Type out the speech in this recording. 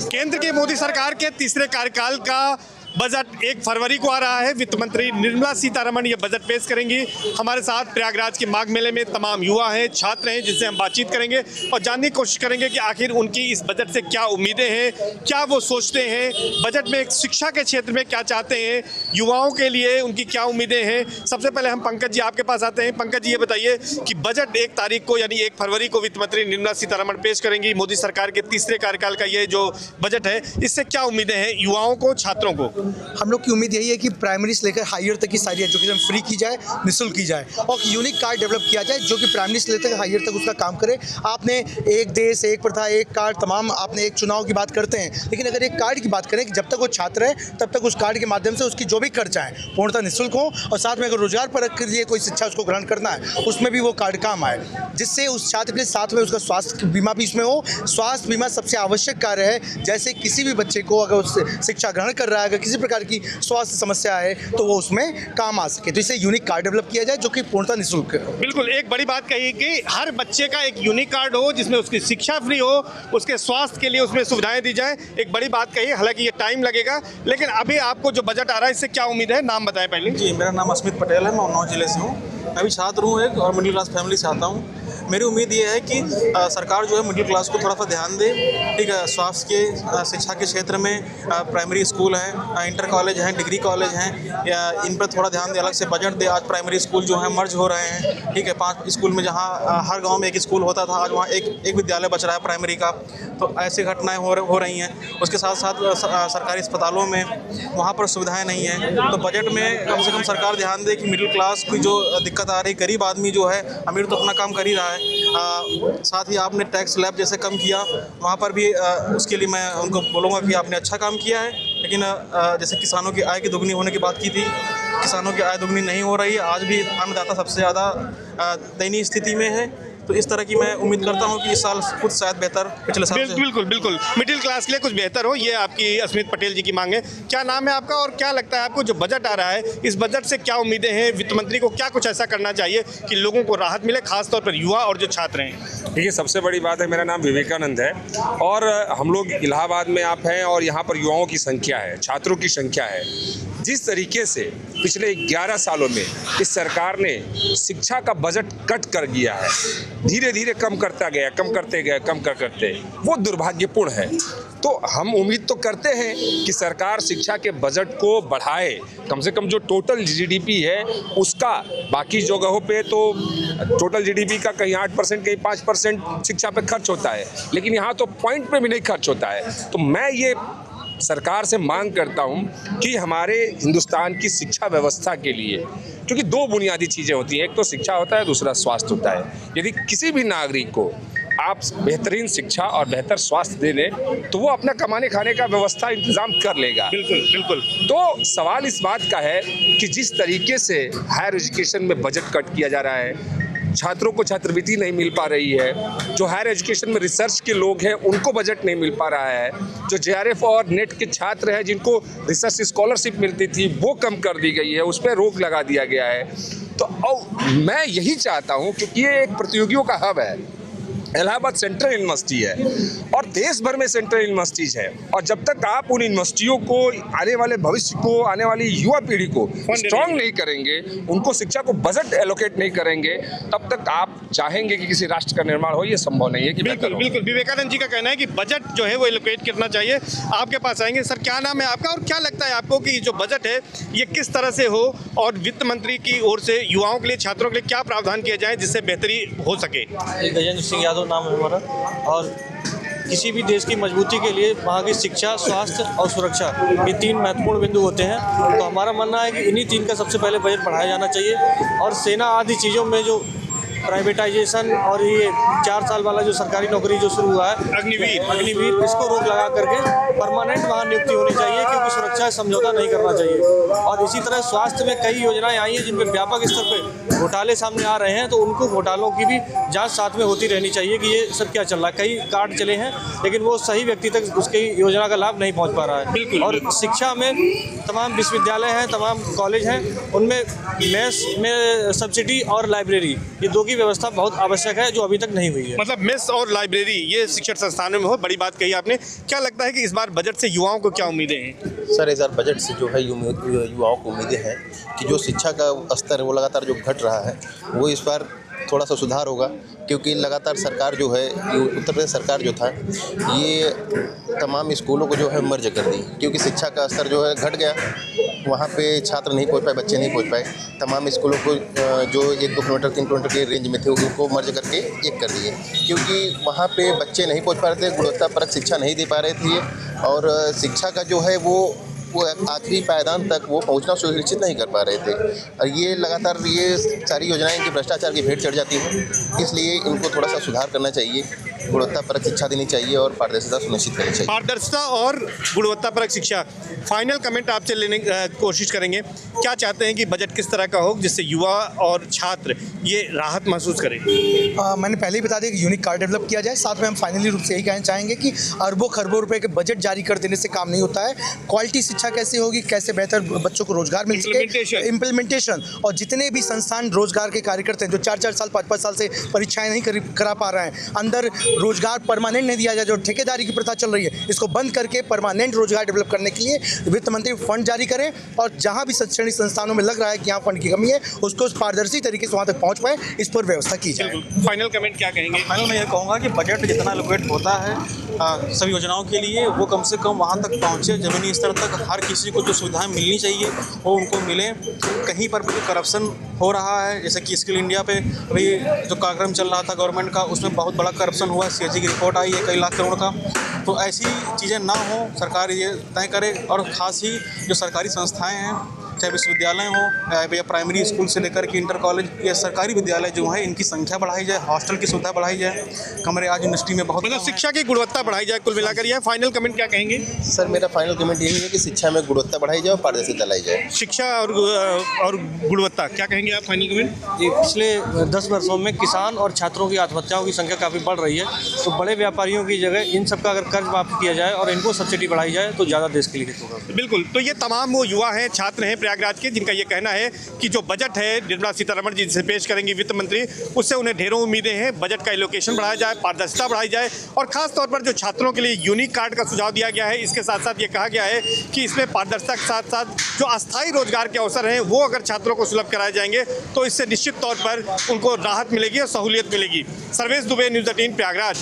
केंद्र की मोदी सरकार के तीसरे कार्यकाल का बजट 1 फरवरी को आ रहा है। वित्त मंत्री निर्मला सीतारमण ये बजट पेश करेंगी। हमारे साथ प्रयागराज के माघ मेले में तमाम युवा हैं, छात्र हैं, जिनसे हम बातचीत करेंगे और जानने की कोशिश करेंगे कि आखिर उनकी इस बजट से क्या उम्मीदें हैं, क्या वो सोचते हैं, बजट में शिक्षा के क्षेत्र में क्या चाहते हैं, युवाओं के लिए उनकी क्या उम्मीदें हैं। सबसे पहले हम पंकज जी आपके पास आते हैं। पंकज जी ये बताइए कि बजट 1 तारीख को यानी 1 फरवरी को वित्त मंत्री निर्मला सीतारमण पेश करेंगी। मोदी सरकार के तीसरे कार्यकाल का ये जो बजट है, इससे क्या उम्मीदें हैं युवाओं को, छात्रों को? हम लोग की उम्मीद यही है कि प्राइमरी से लेकर हायर तक की सारी एजुकेशन फ्री की जाए, निःशुल्क की जाए और यूनिक कार्ड डेवलप किया जाए जो कि प्राइमरी से लेकर हायर तक उसका काम करे। आपने एक देश एक प्रथा एक कार्ड तमाम आपने एक चुनाव की बात करते हैं, लेकिन अगर एक कार्ड की बात करें कि जब तक वो छात्र है तब तक उस कार्ड के माध्यम से उसकी जो भी खर्चा है पूर्णतः निःशुल्क हो और साथ में अगर रोजगार परख के लिए कोई शिक्षा उसको ग्रहण करना है उसमें भी वो कार्ड काम आए, जिससे उस छात्र के लिए साथ में उसका स्वास्थ्य बीमा भी इसमें हो। स्वास्थ्य बीमा सबसे आवश्यक कार्य है। जैसे किसी भी बच्चे को अगर उस शिक्षा ग्रहण कर रहा है, अगर किसी प्रकार की स्वास्थ्य समस्या है तो वो उसमें काम आ सके, तो इसे यूनिक कार्ड डेवलप किया जाए जो कि पूर्णतः निःशुल्क है। बिल्कुल, एक बड़ी बात कही कि हर बच्चे का एक यूनिक कार्ड हो जिसमें उसकी शिक्षा फ्री हो, उसके स्वास्थ्य के लिए उसमें सुविधाएं दी जाए। एक बड़ी बात कही, हालांकि ये टाइम लगेगा, लेकिन अभी आपको जो बजट आ रहा है इससे क्या उम्मीद है, नाम बताएं पहले। जी, मेरा नाम अस्मित पटेल है, मैं उन्नाव जिले से हूँ। मैं भी छात्र हूँ एक और मिडिल क्लास फैमिली से आता हूँ। मेरी उम्मीद ये है कि सरकार जो है मिडिल क्लास को थोड़ा सा ध्यान दे। ठीक है, स्वास्थ्य के शिक्षा के क्षेत्र में प्राइमरी स्कूल हैं, इंटर कॉलेज हैं, डिग्री कॉलेज हैं, या इन पर थोड़ा ध्यान दे, अलग से बजट दे। आज प्राइमरी स्कूल जो है मर्ज हो रहे हैं। ठीक है, 5 स्कूल में जहाँ हर गांव में एक स्कूल होता था, आज वहाँ एक विद्यालय बच रहा है प्राइमरी का। तो ऐसी घटनाएँ हो रही हैं। उसके साथ साथ सरकारी अस्पतालों में वहाँ पर सुविधाएँ नहीं हैं। तो बजट में कम से कम सरकार ध्यान दे कि मिडिल क्लास की जो दिक्कत आ रही, गरीब आदमी जो है, अमीर तो अपना काम कर ही रहा है, साथ ही आपने टैक्स स्लैब जैसे कम किया, वहाँ पर भी उसके लिए मैं उनको बोलूँगा कि आपने अच्छा काम किया है। लेकिन जैसे किसानों की आय की दोगुनी होने की बात की थी, किसानों की आय दोगुनी नहीं हो रही है। आज भी अन्नदाता सबसे ज़्यादा दयनीय स्थिति में है। तो इस तरह की मैं उम्मीद करता हूं कि इस साल कुछ शायद बेहतर पिछले साल से। बिल्कुल मिडिल क्लास के लिए कुछ बेहतर हो, ये आपकी अस्मित पटेल जी की मांग है। क्या नाम है आपका और क्या लगता है आपको जो बजट आ रहा है, इस बजट से क्या उम्मीदें हैं? वित्त मंत्री को क्या कुछ ऐसा करना चाहिए कि लोगों को राहत मिले, खासतौर पर युवा और जो छात्र हैं? देखिए, सबसे बड़ी बात है, मेरा नाम विवेकानंद है और हम लोग इलाहाबाद में आप हैं और यहाँ पर युवाओं की संख्या है, छात्रों की संख्या है। जिस तरीके से पिछले 11 सालों में इस सरकार ने शिक्षा का बजट कट कर दिया है, धीरे धीरे कम करता गया, कम करते वो दुर्भाग्यपूर्ण है। तो हम उम्मीद तो करते हैं कि सरकार शिक्षा के बजट को बढ़ाए, कम से कम जो टोटल जीडीपी है उसका। बाकी जगहों पे तो टोटल जीडीपी का कहीं 8%, कहीं 5% शिक्षा पे खर्च होता है, लेकिन यहाँ तो पॉइंट पे भी नहीं खर्च होता है। तो मैं ये सरकार से मांग करता हूं कि हमारे हिंदुस्तान की शिक्षा व्यवस्था के लिए, क्योंकि 2 बुनियादी चीज़ें होती हैं, एक तो शिक्षा होता है, दूसरा स्वास्थ्य होता है। यदि किसी भी नागरिक को आप बेहतरीन शिक्षा और बेहतर स्वास्थ्य दे दें तो वो अपना कमाने खाने का व्यवस्था इंतजाम कर लेगा। बिल्कुल। तो सवाल इस बात का है कि जिस तरीके से हायर एजुकेशन में बजट कट किया जा रहा है, छात्रों को छात्रवृत्ति नहीं मिल पा रही है, जो हायर एजुकेशन में रिसर्च के लोग हैं उनको बजट नहीं मिल पा रहा है, जो जेआरएफ और नेट के छात्र हैं जिनको रिसर्च स्कॉलरशिप मिलती थी वो कम कर दी गई है, उस पर रोक लगा दिया गया है। तो मैं यही चाहता हूँ, क्योंकि ये एक प्रतियोगियों का हब है, इलाहाबाद सेंट्रल यूनिवर्सिटी है और देश भर में सेंट्रल यूनिवर्सिटीज़ है, और जब तक आप उन यूनिवर्सिटियों को, आने वाले भविष्य को, आने वाली युवा पीढ़ी को स्ट्रॉन्ग नहीं करेंगे, उनको शिक्षा को बजट एलोकेट नहीं करेंगे, तब तक आप चाहेंगे कि किसी राष्ट्र का निर्माण हो, ये संभव नहीं है कि बिल्कुल। विवेकानंद जी का कहना है कि बजट जो है वो एलोकेट करना चाहिए। आपके पास आएंगे। सर, क्या नाम है आपका और क्या लगता है आपको कि जो बजट है ये किस तरह से हो और वित्त मंत्री की ओर से युवाओं के लिए, छात्रों के लिए क्या प्रावधान किया जाए जिससे बेहतरी हो सके? गजेंद्र सिंह यादव नाम है हमारा, और किसी भी देश की मजबूती के लिए वहाँ की शिक्षा, स्वास्थ्य और सुरक्षा, ये 3 महत्वपूर्ण बिंदु होते हैं। तो हमारा मानना है कि इन्हीं 3 का सबसे पहले बजट बढ़ाया जाना चाहिए और सेना आदि चीज़ों में जो प्राइवेटाइजेशन और ये 4 साल वाला जो सरकारी नौकरी जो शुरू हुआ है, अग्निवीर, इसको रोक लगा करके परमानेंट वहाँ नियुक्ति होनी चाहिए, क्योंकि सुरक्षा समझौता नहीं करना चाहिए। और इसी तरह स्वास्थ्य में कई योजनाएं आई हैं जिन पर व्यापक स्तर पर घोटाले सामने आ रहे हैं, तो उनको घोटालों की भी जांच साथ में होती रहनी चाहिए कि ये सब क्या चल रहा है। कई कार्ड चले हैं लेकिन वो सही व्यक्ति तक उसकी योजना का लाभ नहीं पहुँच पा रहा है। और शिक्षा में तमाम विश्वविद्यालय हैं, तमाम कॉलेज हैं, उनमें मेस में सब्सिडी और लाइब्रेरी, ये 2 की की व्यवस्था बहुत आवश्यक है, जो अभी तक नहीं हुई है। मतलब मेस और लाइब्रेरी ये शिक्षण संस्थानों में हो, बड़ी बात कही आपने। क्या लगता है कि इस बार बजट से युवाओं को क्या उम्मीदें हैं? सर, इस बार बजट से जो है युवाओं को उम्मीदें हैं कि जो शिक्षा का स्तर है वो लगातार जो घट रहा है वो इस बार थोड़ा सा सुधार होगा, क्योंकि लगातार सरकार जो है, उत्तर प्रदेश सरकार जो था, ये तमाम स्कूलों को जो है मर्ज कर दी, क्योंकि शिक्षा का स्तर जो है घट गया। वहाँ पे छात्र नहीं पहुँच पाए, बच्चे नहीं पहुँच पाए। तमाम स्कूलों को जो 1-2 किलोमीटर 3 किलोमीटर के रेंज में थे उनको मर्ज करके एक कर दिए, क्योंकि वहाँ पे बच्चे नहीं पहुँच पा रहे थे, गुणवत्तापरक शिक्षा नहीं दे पा रहे थे और शिक्षा का जो है वो आखिरी पायदान तक वो पहुंचना सुनिश्चित नहीं कर पा रहे थे। और ये लगातार ये सारी योजनाएं इनकी भ्रष्टाचार की भेंट चढ़ जाती हैं, इसलिए इनको थोड़ा सा सुधार करना चाहिए, गुणवत्तापरक शिक्षा देनी चाहिए और पारदर्शिता सुनिश्चित करनी चाहिए। पारदर्शिता और गुणवत्तापरक शिक्षा, फाइनल कमेंट आपसे लेने की कोशिश करेंगे। क्या चाहते हैं कि बजट किस तरह का हो जिससे युवा और छात्र ये राहत महसूस करें? मैंने पहले ही बता दिया कि यूनिक कार्ड डेवलप किया जाए। साथ में हम फाइनली रूप से यही कहना चाहेंगे कि अरबों खरबों रुपए के बजट जारी कर देने से काम नहीं होता है। क्वालिटी शिक्षा कैसे होगी, कैसे बेहतर बच्चों को रोजगार मिल सके, इम्प्लीमेंटेशन। और जितने भी संस्थान रोजगार के कार्य करते हैं, जो 4-4 साल 5-5 साल से परीक्षाएं नहीं करा पा रहे हैं, अंदर रोजगार परमानेंट नहीं दिया जाए, जो ठेकेदारी की प्रथा चल रही है, इसको बंद करके परमानेंट रोजगार डेवलप करने के लिए वित्त मंत्री फंड जारी करें और जहां भी शैक्षणिक संस्थानों में लग रहा है कि यहाँ फंड की कमी है, उसको पारदर्शी तरीके से वहां तक पहुंच पाए, इस पर व्यवस्था की जाए। फाइनल कमेंट क्या कहेंगे? फाइनल मैं ये कहूँगा कि बजट जितना एलोकेट होता है सभी योजनाओं के लिए, वो कम से कम वहाँ तक पहुँचे, ज़मीनी स्तर तक हर किसी को जो सुविधाएं मिलनी चाहिए वो उनको मिले। कहीं पर भी करप्शन हो रहा है, जैसे कि स्किल इंडिया पे अभी जो कार्यक्रम चल रहा था गवर्नमेंट का, उसमें बहुत बड़ा करप्शन हुआ, CAG की रिपोर्ट आई है कई लाख करोड़ का। तो ऐसी चीज़ें ना हो, सरकार ये तय करे। और ख़ास ही जो सरकारी संस्थाएँ हैं, चाहे विश्वविद्यालय हो या प्राइमरी स्कूल से लेकर के इंटर कॉलेज या सरकारी विद्यालय जो है, इनकी संख्या बढ़ाई जाए, हॉस्टल की सुविधा बढ़ाई जाए। कमरे आज यूनिवर्सिटी में बहुत मतलब शिक्षा की गुणवत्ता बढ़ाई जाए, कुल मिलाकर यह फाइनल कमेंट क्या कहेंगे? सर, मेरा फाइनल कमेंट यही है कि शिक्षा में गुणवत्ता बढ़ाई जाए और पारदर्शिता लाई जाए। शिक्षा और गुणवत्ता, क्या कहेंगे आप फाइनल कमेंट? जी, पिछले 10 वर्षों में किसान और छात्रों की आत्महत्याओं की संख्या काफ़ी बढ़ रही है, तो बड़े व्यापारियों की जगह इन सबका अगर कर्ज माफ़ किया जाए और इनको सब्सिडी बढ़ाई जाए तो ज़्यादा देश के लिए हित होगा। बिल्कुल। तो ये तमाम वो युवा हैं, छात्र हैं प्रयागराज के, जिनका ये कहना है कि जो बजट है निर्मला सीतारमण जी जिसे पेश करेंगी वित्त मंत्री, उससे उन्हें ढेरों उम्मीदें हैं। बजट का एलोकेशन बढ़ाया जाए, पारदर्शिता बढ़ाई जाए और खास तौर पर जो छात्रों के लिए यूनिक कार्ड का सुझाव दिया गया है, इसके साथ साथ ये कहा गया है कि इसमें पारदर्शिता के साथ साथ जो अस्थायी रोजगार के अवसर हैं वो अगर छात्रों को सुलभ कराए जाएंगे तो इससे निश्चित तौर पर उनको राहत मिलेगी और सहूलियत मिलेगी। सर्वेश दुबे, न्यूज़ 18 प्रयागराज।